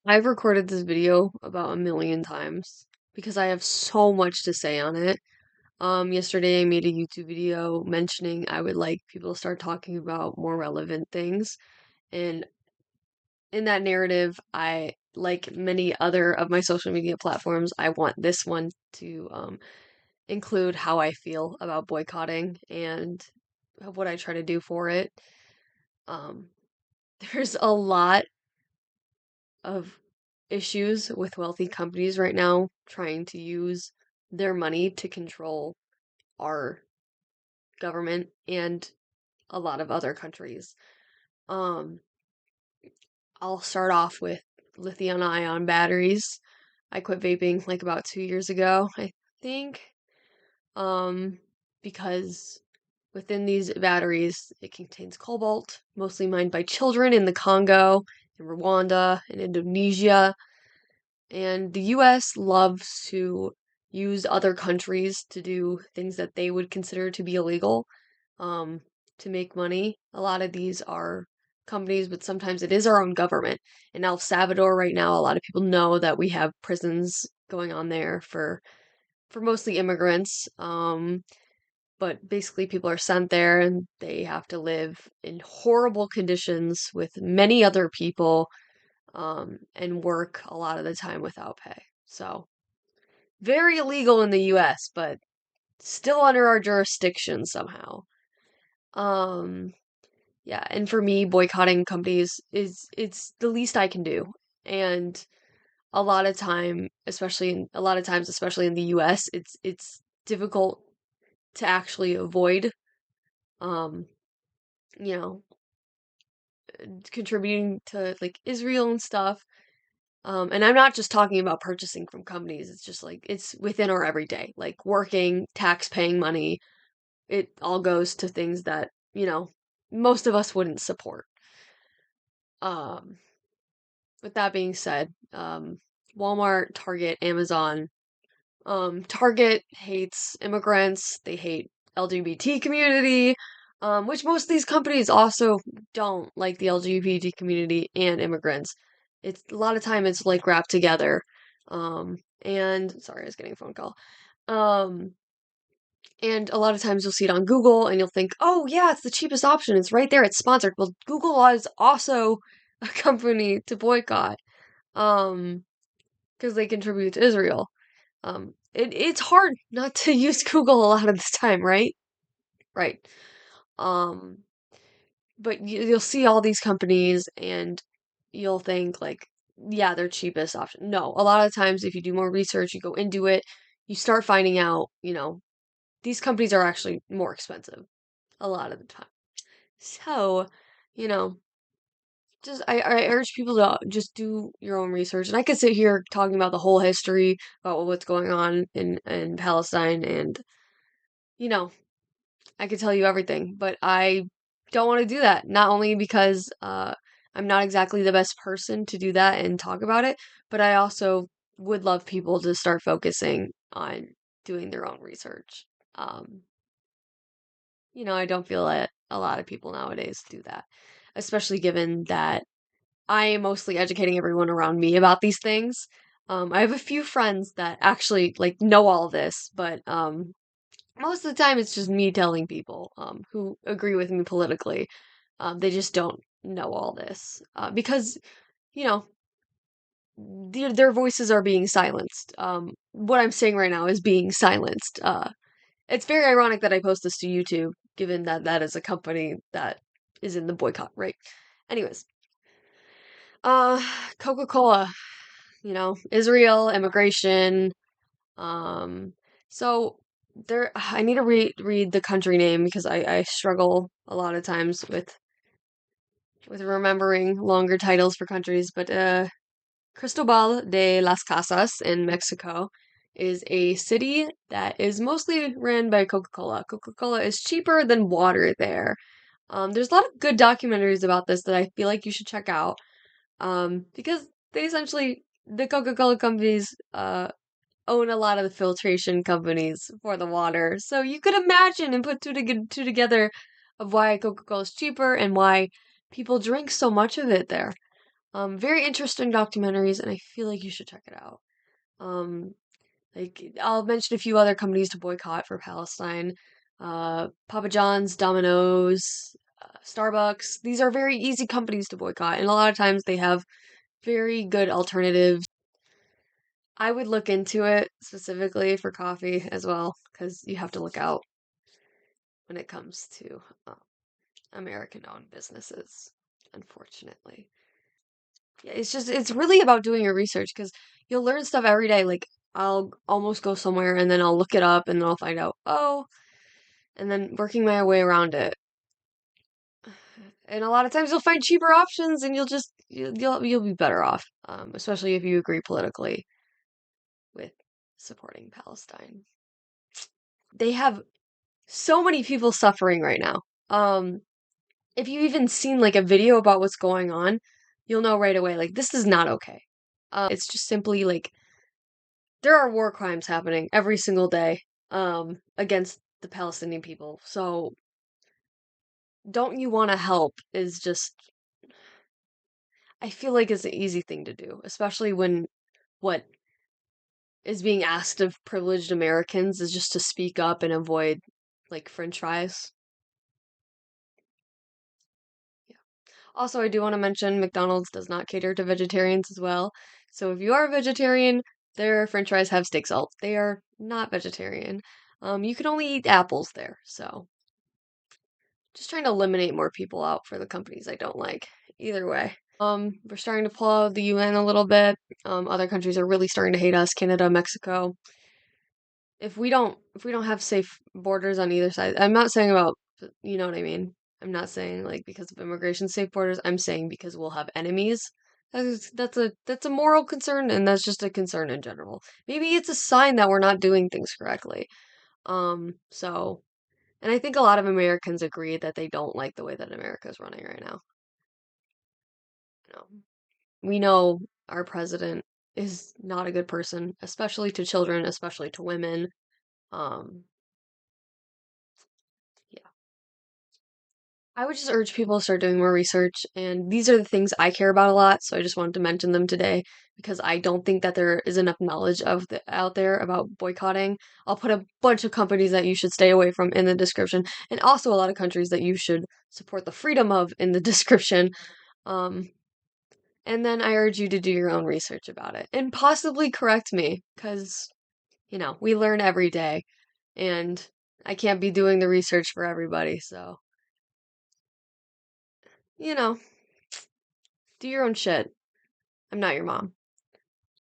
I've recorded this video about a million times because I have so much to say on it. Yesterday I made a YouTube video mentioning I would like people to start talking about more relevant things. And in that narrative, like many other of my social media platforms, I want this one to include how I feel about boycotting and what I try to do for it. Um, there's a lot of issues with wealthy companies right now trying to use their money to control our government and a lot of other countries. Um, I'll start off with lithium ion batteries. I quit vaping like about 2 years ago, I think, um, because within these batteries, it contains cobalt, mostly mined by children in the Congo, in Rwanda, and Indonesia. And the US loves to use other countries to do things that they would consider to be illegal, um, to make money. A lot of these are companies, but sometimes it is our own government. In El Salvador right now, a lot of people know that we have prisons going on there for mostly immigrants. But basically people are sent there and they have to live in horrible conditions with many other people, and work a lot of the time without pay. So, very illegal in the US, but still under our jurisdiction somehow. Um, yeah, and for me, boycotting companies is it's the least I can do. And a lot of times, especially in the US, it's difficult to actually avoid um, you know, contributing to like Israel and stuff. And I'm not just talking about purchasing from companies. It's just like it's within our everyday, like working, tax paying money. It all goes to things that, most of us wouldn't support. Um, with that being said, Walmart, Target, Amazon. Target hates immigrants. They hate LGBT community, which most of these companies also don't like the LGBT community and immigrants. It's a lot of time it's like wrapped together. And sorry, I was getting a phone call. Um, and a lot of times you'll see it on Google and you'll think, oh yeah, it's the cheapest option. It's right there. It's sponsored. Well, Google is also a company to boycott. Um, because they contribute to Israel. It's hard not to use Google a lot of the time, right? Right. Um, but you'll see all these companies and you'll think like, yeah, they're cheapest option. No, a lot of times if you do more research, you go into it, you start finding out, these companies are actually more expensive a lot of the time. So, you know, I urge people to just do your own research. And I could sit here talking about the whole history about what's going on in Palestine and, you know, I could tell you everything, but I don't want to do that. Not only because I'm not exactly the best person to do that and talk about it, but I also would love people to start focusing on doing their own research. Um, I don't feel that a lot of people nowadays do that, especially given that I am mostly educating everyone around me about these things. I have a few friends that actually like know all this, but most of the time it's just me telling people who agree with me politically. They just don't know all this because you know their voices are being silenced. What I'm saying right now is being silenced. It's very ironic that I post this to YouTube, given that that is a company that is in the boycott, right? Anyways, uh, Coca-Cola, Israel, immigration. Um, so I need to read the country name because I struggle a lot of times with remembering longer titles for countries. But Cristobal de las Casas in Mexico is a city that is mostly ran by Coca-Cola. Coca-Cola is cheaper than water there. There's a lot of good documentaries about this that I feel like you should check out. Because the Coca-Cola companies own a lot of the filtration companies for the water. So you could imagine and put two together of why Coca-Cola is cheaper and why people drink so much of it there. Very interesting documentaries, and I feel like you should check it out. Um, like I'll mention a few other companies to boycott for Palestine. Papa John's, Domino's, Starbucks. These are very easy companies to boycott, and a lot of times they have very good alternatives. I would look into it specifically for coffee as well, because you have to look out when it comes to American-owned businesses, unfortunately. Yeah, it's really about doing your research because you'll learn stuff every day. Like I'll almost go somewhere and then I'll look it up and then I'll find out, oh, and then working my way around it. And a lot of times you'll find cheaper options and you'll be better off, especially if you agree politically with supporting Palestine. They have so many people suffering right now. If you even seen like a video about what's going on, you'll know right away, like this is not okay. It's just simply like there are war crimes happening every single day against the Palestinian people. So don't you want to help is just I feel like it's an easy thing to do, especially when what is being asked of privileged Americans is just to speak up and avoid like french fries. Yeah. Also, I do want to mention McDonald's does not cater to vegetarians as well. So if you are a vegetarian, their french fries have steak salt. They are not vegetarian. You can only eat apples there, so just trying to eliminate more people out for the companies I don't like. Either way. We're starting to pull out the UN a little bit. Other countries are really starting to hate us, Canada, Mexico. If we don't have safe borders on either side, I'm not saying about you know what I mean. I'm not saying like because of immigration safe borders. I'm saying because we'll have enemies. That's a moral concern and that's just a concern in general. Maybe it's a sign that we're not doing things correctly. So and I think a lot of Americans agree that they don't like the way that America is running right now. You know, we know our president is not a good person, especially to children, especially to women. Um, yeah. I would just urge people to start doing more research, and these are the things I care about a lot, so I just wanted to mention them today because I don't think that there is enough knowledge out there about boycotting. I'll put a bunch of companies that you should stay away from in the description, and also a lot of countries that you should support the freedom of in the description. Um, and then I urge you to do your own research about it and possibly correct me because, we learn every day, and I can't be doing the research for everybody, so, you know. Do your own shit. I'm not your mom.